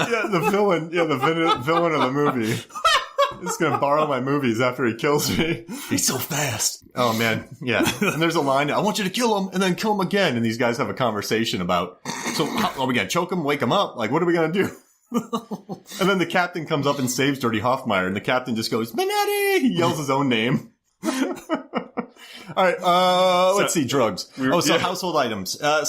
Yeah, the villain. Yeah, the villain of the movie. He's going to borrow my movies after he kills me. He's so fast. Oh, man. Yeah. And there's a line, I want you to kill him and then kill him again. And these guys have a conversation about, so are we going to choke him, wake him up? Like, what are we going to do? And then the captain comes up and saves Dirty Hoffmeyer. And the captain just goes, Minetti! He yells his own name. All right. Let's see. Drugs. Household items. I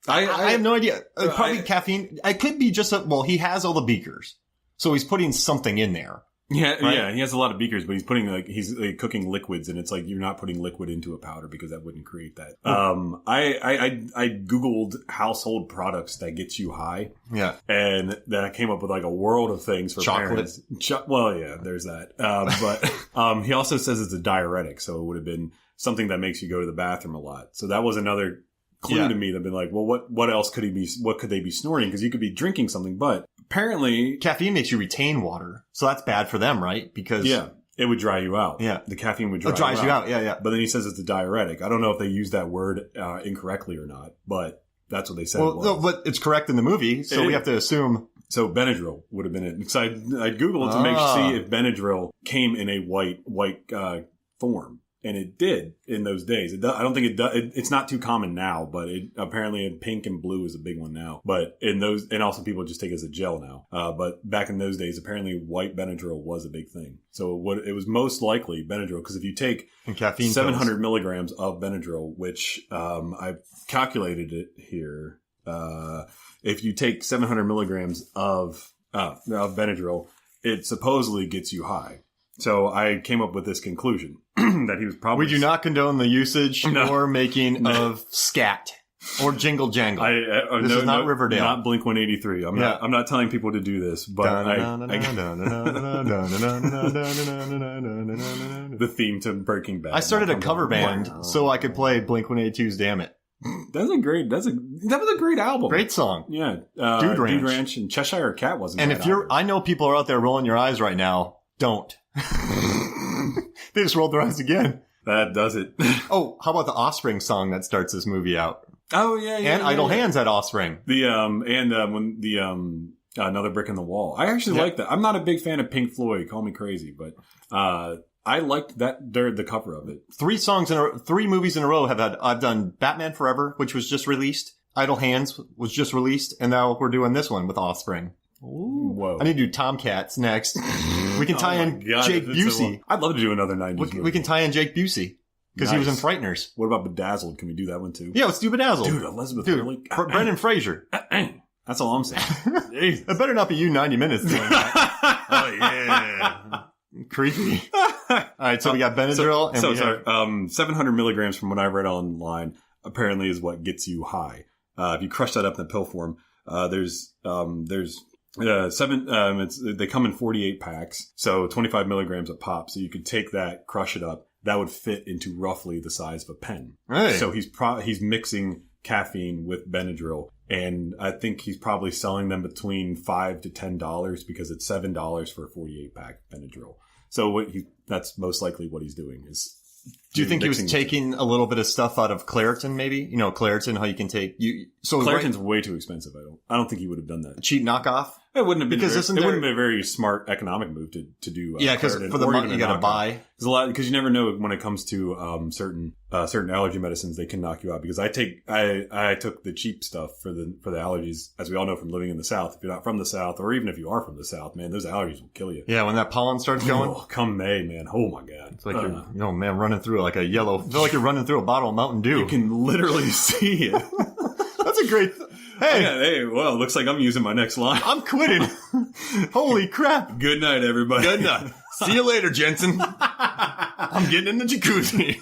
have no idea. Probably caffeine. It could be just he has all the beakers. So he's putting something in there. Yeah, right? Yeah, he has a lot of beakers, but he's putting he's cooking liquids, and it's like you're not putting liquid into a powder because that wouldn't create that. I googled household products that get you high. Yeah, and then I came up with like a world of things for chocolate. Parents. Well, yeah, there's that. But he also says it's a diuretic, so it would have been something that makes you go to the bathroom a lot. So that was another clue to me. That'd been like, well, what else could he be? What could they be snorting? Because you could be drinking something, but apparently caffeine makes you retain water, so that's bad for them, right? Because it would dry you out. Yeah, the caffeine would dry dries you out. Yeah. But then he says it's a diuretic. I don't know if they use that word incorrectly or not, but that's what they said. Well, no, but it's correct in the movie, so we have to assume. So Benadryl would have been it. Because I googled to see if Benadryl came in a white form. And it did in those days. I don't think it does. It's not too common now, but apparently pink and blue is a big one now. But in those, and also people just take it as a gel now. But back in those days, apparently white Benadryl was a big thing. So it was most likely Benadryl, because if you take 700 milligrams of Benadryl, which I've calculated it here, if you take 700 milligrams of Benadryl, it supposedly gets you high. So I came up with this conclusion that he was probably... We do not condone the usage or making of scat or jingle jangle. This is not Riverdale. Not Blink 183. I'm not telling people to do this, but the theme to Breaking Bad. I started a cover band so I could play Blink 182's Damn It. That was a great album. Great song. Yeah. Dude Ranch and Cheshire Cat wasn't. And if I know people are out there rolling your eyes right now. Don't. They just rolled their eyes again. That does it. Oh, how about the Offspring song that starts this movie out? Oh, yeah. And Idle Hands had Offspring. Another Brick in the Wall. I actually like that. I'm not a big fan of Pink Floyd. Call me crazy, but I liked the cover of it. 3 movies in a row I've done Batman Forever, which was just released. Idle Hands was just released, and now we're doing this one with Offspring. Ooh, whoa. I need to do Tomcats next. We can tie in Jake Busey. I'd love to do another 90s movie. We can tie in Jake Busey. Because he was in Frighteners. What about Bedazzled? Can we do that one too? Yeah, let's do Bedazzled. Dude, Elizabeth Hurley. Brendan Fraser. That's all I'm saying. It better not be you 90 minutes doing that. Oh, yeah. Creepy. All right, so we got Benadryl. 700 milligrams from what I read online apparently is what gets you high. If you crush that up in the pill form, there's 7, they come in 48 packs, so 25 milligrams a pop. So you could take that, crush it up. That would fit into roughly the size of a pen. Right. So he's mixing caffeine with Benadryl, and I think he's probably selling them between $5 to $10 because it's $7 for a 48 pack Benadryl. So that's most likely what he's doing is. Do you think he was taking a little bit of stuff out of Claritin, maybe? You know, Claritin, how you can take Claritin's way too expensive. I don't think he would have done that. A cheap knockoff? It wouldn't have been wouldn't have been a very smart economic move to do. Yeah, because for the money you got to buy. Because you never know when it comes to certain allergy medicines, they can knock you out. Because I took the cheap stuff for the allergies, as we all know from living in the South. If you're not from the South, or even if you are from the South, man, those allergies will kill you. Yeah, when that pollen starts going, come May, man, oh my god, it's like you're running through like a yellow. I feel like you're running through a bottle of Mountain Dew. You can literally see it. That's a great. Hey, well, looks like I'm using my next line. I'm quitting. Holy crap. Good night, everybody. Good night. See you later, Jensen. I'm getting in the jacuzzi.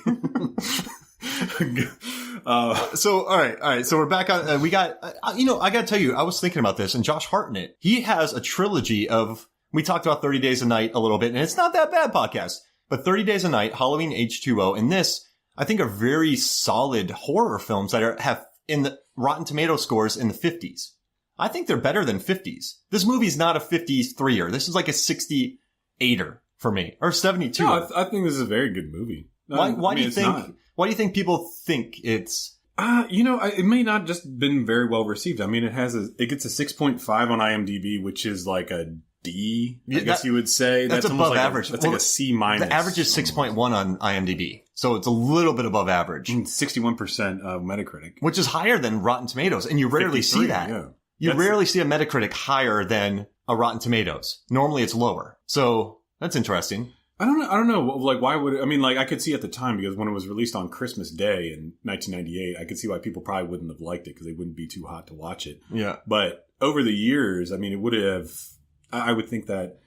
All right. So we're back on, we got, I got to tell you, I was thinking about this, and Josh Hartnett, he has a trilogy of, we talked about 30 Days a Night a little bit, and it's not that bad podcast, but 30 Days a Night, Halloween H2O, and this, I think are very solid horror films that have in the Rotten Tomato scores in the 50s. I think they're better than 50s. This movie's not a 53er. This is like a 68er for me, or 72. No, I think this is a very good movie. Why do you think people think it's It may not just been very well received. I mean, it gets a 6.5 on IMDb, which is like a D, I guess you would say. That's above average. That's like a C minus. The average is 6.1 on IMDb. So it's a little bit above average. 61% of Metacritic. Which is higher than Rotten Tomatoes. And you rarely see that. Yeah. You rarely see a Metacritic higher than a Rotten Tomatoes. Normally it's lower. So that's interesting. I don't know. Like, why would... I mean, like, I could see at the time, because when it was released on Christmas Day in 1998, I could see why people probably wouldn't have liked it, because they wouldn't be too hot to watch it. Yeah. But over the years, I mean, it would have... I would think that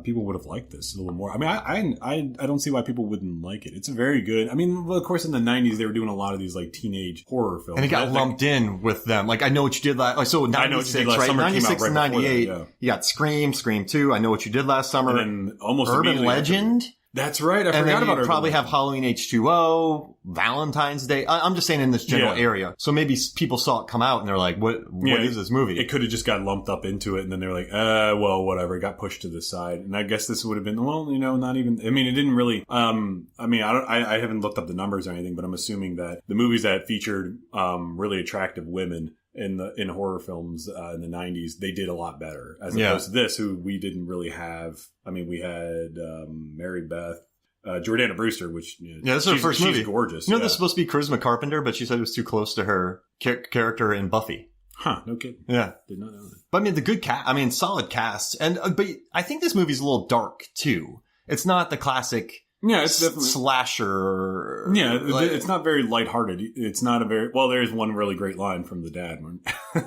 people would have liked this a little more. I mean, I don't see why people wouldn't like it. It's very good. I mean, well, of course, in the 90s, they were doing a lot of these, like, teenage horror films. And it got lumped in with them. Like, I Know What You Did Last... Like, so 96, right? 96 and 98. You got Scream 2, I Know What You Did Last Summer. And then almost Urban Legend. That's right. I forgot about it. And then you probably have Halloween H2O, Valentine's Day. I'm just saying in this general area. So maybe people saw it come out and they're like, what is this movie? It could have just got lumped up into it and then they were like, well, whatever. It got pushed to the side. And I guess this would have been, not even, I mean, it didn't really, I haven't looked up the numbers or anything, but I'm assuming that the movies that featured, really attractive women in horror films in the 90s, they did a lot better as opposed to this, who we didn't really have. I mean, we had Mary Beth, Jordana Brewster, which this is her first movie. She's gorgeous. This is supposed to be Charisma Carpenter, but she said it was too close to her character in Buffy. Huh? No kidding. Yeah, did not know that. But I mean, the good cast. I mean, solid cast, and but I think this movie's a little dark too. It's not the classic. Yeah, it's definitely slasher. Yeah, it's not very lighthearted. It's not a very well. There's one really great line from the dad.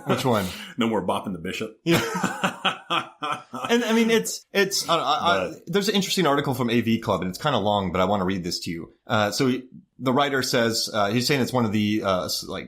Which one? No more bopping the bishop. Yeah. And I mean, it's. there's an interesting article from AV Club, and it's kind of long, but I want to read this to you. So the writer says he's saying it's one of the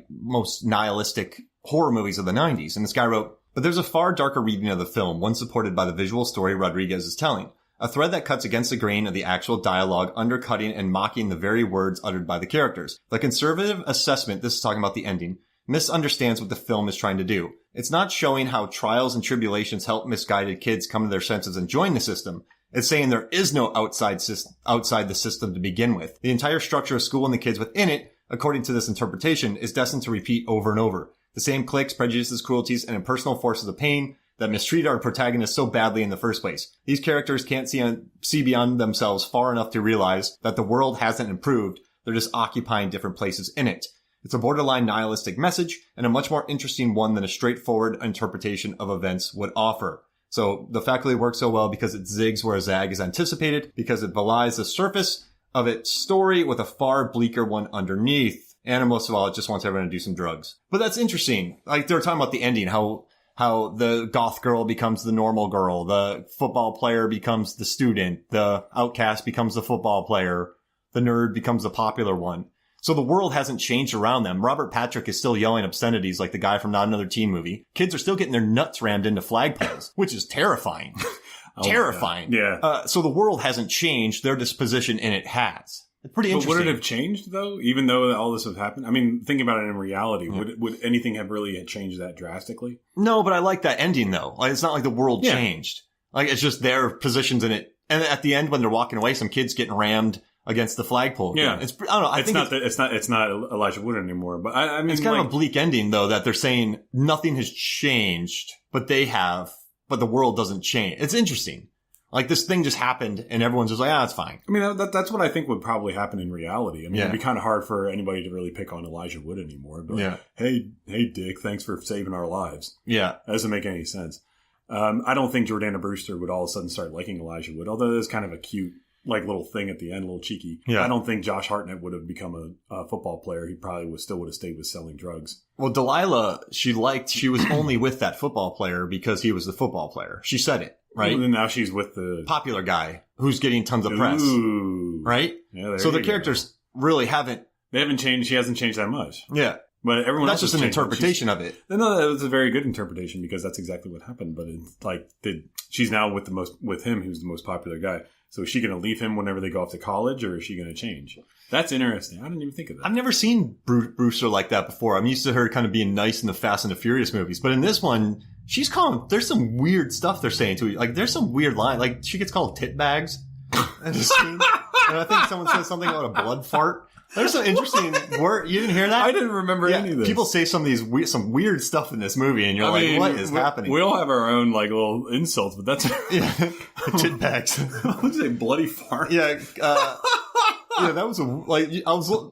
most nihilistic horror movies of the 90s, and this guy wrote, "But there's a far darker reading of the film, one supported by the visual story Rodriguez is telling." A thread that cuts against the grain of the actual dialogue, undercutting and mocking the very words uttered by the characters. The conservative assessment, this is talking about the ending, misunderstands what the film is trying to do. It's not showing how trials and tribulations help misguided kids come to their senses and join the system. It's saying there is no outside the system to begin with. The entire structure of school and the kids within it, according to this interpretation, is destined to repeat over and over. The same cliques, prejudices, cruelties, and impersonal forces of pain that mistreat our protagonists so badly in the first place. These characters can't see beyond themselves far enough to realize that the world hasn't improved. They're just occupying different places in it. It's a borderline nihilistic message and a much more interesting one than a straightforward interpretation of events would offer. So the faculty works so well because it zigs where a zag is anticipated, because it belies the surface of its story with a far bleaker one underneath. And most of all, it just wants everyone to do some drugs. But that's interesting. Like, they were talking about the ending, how the goth girl becomes the normal girl, the football player becomes the student, the outcast becomes the football player, the nerd becomes the popular one. So the world hasn't changed around them. Robert Patrick is still yelling obscenities like the guy from Not Another Teen Movie. Kids are still getting their nuts rammed into flagpoles, which is terrifying. Terrifying. Yeah. So the world hasn't changed. Their disposition in it has. It's pretty interesting. But would it have changed, though, even though all this has happened? I mean, thinking about it in reality, would anything have really changed that drastically? No, but I like that ending, though. Like, it's not like the world changed. Like, it's just their positions in it. And at the end, when they're walking away, some kid's getting rammed against the flagpole. Yeah. I don't know. I think it's not Elijah Wood anymore. But I mean, it's kind of a bleak ending, though, that they're saying nothing has changed, but they have, but the world doesn't change. It's interesting. Like, this thing just happened, and everyone's just like, it's fine. I mean, that's what I think would probably happen in reality. I mean, it'd be kind of hard for anybody to really pick on Elijah Wood anymore. But, hey, Dick, thanks for saving our lives. Yeah. That doesn't make any sense. I don't think Jordana Brewster would all of a sudden start liking Elijah Wood, although there's kind of a cute, like, little thing at the end, a little cheeky. Yeah. I don't think Josh Hartnett would have become a football player. He probably still would have stayed with selling drugs. Well, Delilah, she was only with that football player because he was the football player. She said it. Right. And now she's with the popular guy who's getting tons of press. Ooh. Right? Yeah, so the characters really haven't. They haven't changed. She hasn't changed that much. Yeah. But everyone else. That's just an interpretation of it. No, that was a very good interpretation because that's exactly what happened. But it's like, she's now with him, who's the most popular guy. So is she going to leave him whenever they go off to college, or is she going to change? That's interesting. I didn't even think of that. I've never seen Brewster like that before. I'm used to her kind of being nice in the Fast and the Furious movies. But in this one, she's calling, there's some weird stuff they're saying to her. Like, there's some weird line. Like, she gets called tit bags. And I think someone said something about a blood fart. There's some interesting word. You didn't hear that? I didn't remember any of this. People say some weird stuff in this movie, and you're what is happening? We all have our own like little insults, but that's tit bags. What did you say? Bloody fart? Yeah. Yeah, that was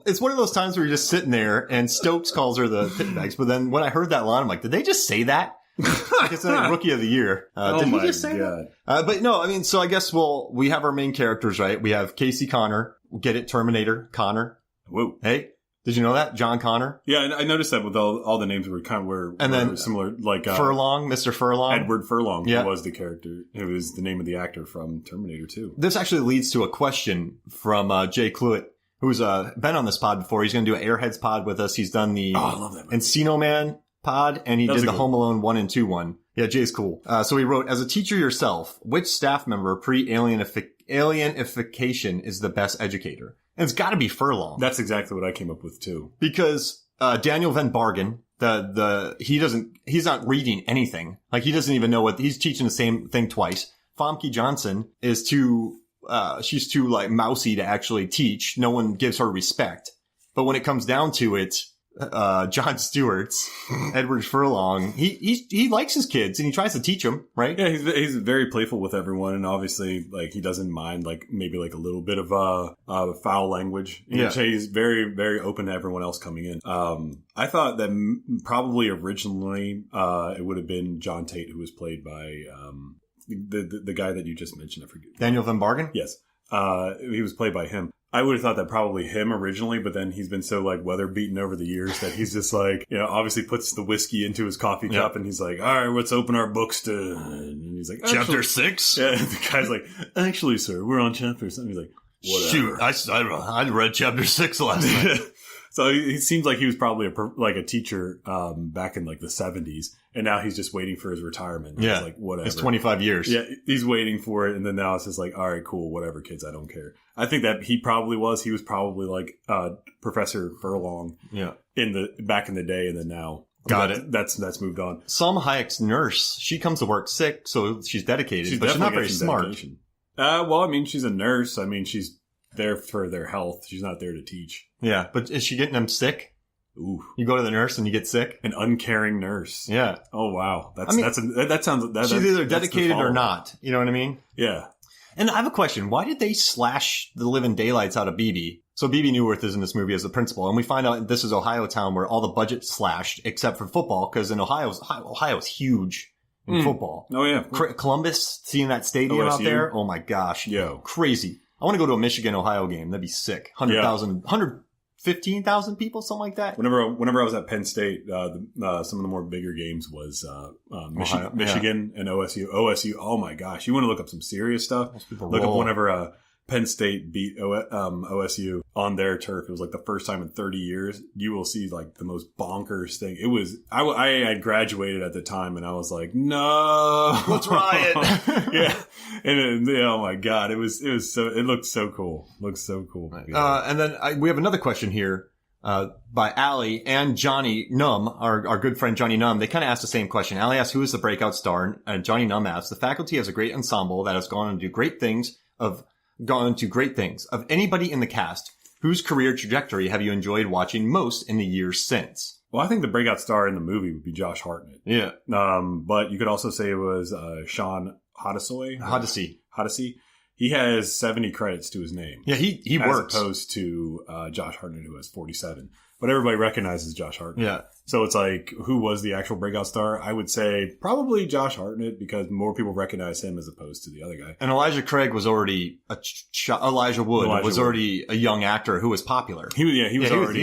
it's one of those times where you're just sitting there, and Stokes calls her the tit bags. But then when I heard that line, I'm like, did they just say that? It's like Rookie of the Year. Did he just say that? But no, I mean, so I guess we have our main characters, right? We have Casey Connor. Get it? Terminator Connor. Whoa. Hey, did you know that? John Connor? Yeah, I noticed that with all the names were similar. Like Furlong, Mr. Furlong. Edward Furlong was the character. It was the name of the actor from Terminator 2. This actually leads to a question from Jay Cluett, who's been on this pod before. He's going to do an Airheads pod with us. He's done the I love that movie. Encino Man pod, and he did the Home Alone 1 and 2 one. Yeah, Jay's cool. So he wrote, as a teacher yourself, which staff member pre-alienification is the best educator? And it's got to be Furlong. That's exactly what I came up with too. Because Daniel Van Bargen, he's not reading anything. Like, he doesn't even know he's teaching the same thing twice. Famke Johnson is she's too like mousy to actually teach. No one gives her respect. But when it comes down to it, Jon Stewart's Edward Furlong, he likes his kids and he tries to teach them, right? Yeah, he's very playful with everyone, and obviously like he doesn't mind like maybe like a little bit of foul language. He's very, very open to everyone else coming in. I thought that probably originally it would have been John Tate, who was played by the guy that you just mentioned. I forget. Daniel Van Bargen? Yes. He was played by him. I would have thought that probably him originally, but then he's been so like weather beaten over the years that he's just like, obviously puts the whiskey into his coffee cup and he's like, all right, let's open our books to, and he's like, chapter 6? Yeah. The guy's like, actually, sir, we're on chapter 7. He's like, whatever. Shoot, I read chapter 6 last night. So he seems like he was probably a teacher back in like the 70s, and now he's just waiting for his retirement. Yeah, he's like, whatever. It's 25 years. Yeah, he's waiting for it, and then now it's just like, all right, cool, whatever, kids, I don't care. I think that he was probably like Professor Furlong. Yeah, back in the day, and then now. Got it. That's moved on. Salma Hayek's nurse, she comes to work sick, so she's dedicated, but she's not very smart. Well, I mean, she's a nurse. I mean, she's there for their health. She's not there to teach. Yeah, but is she getting them sick? Ooh. You go to the nurse and you get sick? An uncaring nurse. Yeah. Oh, wow. That sounds... She's either dedicated or not. You know what I mean? Yeah. And I have a question. Why did they slash the living daylights out of BB? So BB Newirth is in this movie as the principal, and we find out this is Ohio town where all the budget's slashed except for football, because in Ohio's huge in football. Oh, yeah. Columbus, seeing that stadium out there? Oh, my gosh. Yo. Crazy. I want to go to a Michigan-Ohio game. That'd be sick. 115,000 people, something like that. Whenever I was at Penn State, some of the more bigger games was Michigan and OSU. OSU, oh my gosh. You want to look up some serious stuff? Look up whenever Penn State beat OSU on their turf. It was like the first time in 30 years. You will see like the most bonkers thing. It was, I had graduated at the time and I was like, no, let's riot. Yeah. And oh my God, it looked so cool. Looks so cool. And then we have another question here, by Allie and Johnny Num, our good friend Johnny Num. They kind of asked the same question. Allie asked, who is the breakout star? And Johnny Num asked, the faculty has a great ensemble that has gone on to do great things. Of anybody in the cast, whose career trajectory have you enjoyed watching most in the years since? Well, I think the breakout star in the movie would be Josh Hartnett. Yeah. But you could also say it was Sean Hodesy. He has 70 credits to his name. Yeah, he works. As opposed to Josh Hartnett, who has 47. But everybody recognizes Josh Hartnett. Yeah. So it's like, who was the actual breakout star? I would say probably Josh Hartnett, because more people recognize him as opposed to the other guy. And Elijah Craig was already Elijah Wood was already a young actor who was popular. He had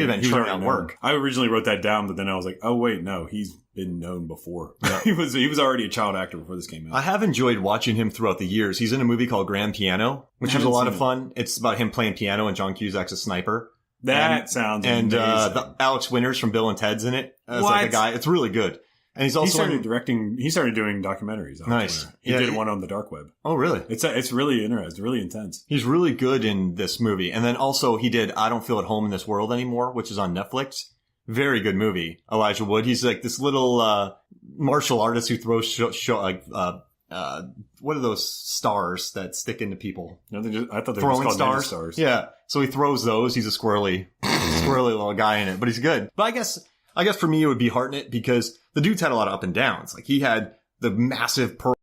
been churning out work. I originally wrote that down, but then I was like, oh wait, no, he's been known before. Yeah. he was already a child actor before this came out. I have enjoyed watching him throughout the years. He's in a movie called Grand Piano, which is a lot of fun. It's about him playing piano and John Cusack's a sniper. Sounds amazing. And Alex Winters from Bill and Ted's in it as like a guy. It's really good. And he's also he started doing documentaries. Nice. He did one on the dark web. Oh, really? It's really interesting. It's really intense. He's really good in this movie. And then also he did I Don't Feel at Home in This World Anymore, which is on Netflix. Very good movie. Elijah Wood. He's like this little martial artist who throws what are those stars that stick into people? No, I thought they were Throwing just called stars. stars. Yeah. So he throws those. He's a squirrely little guy in it, but he's good. But I guess for me it would be Hartnett because the dude's had a lot of up and downs. Like he had the massive Pearl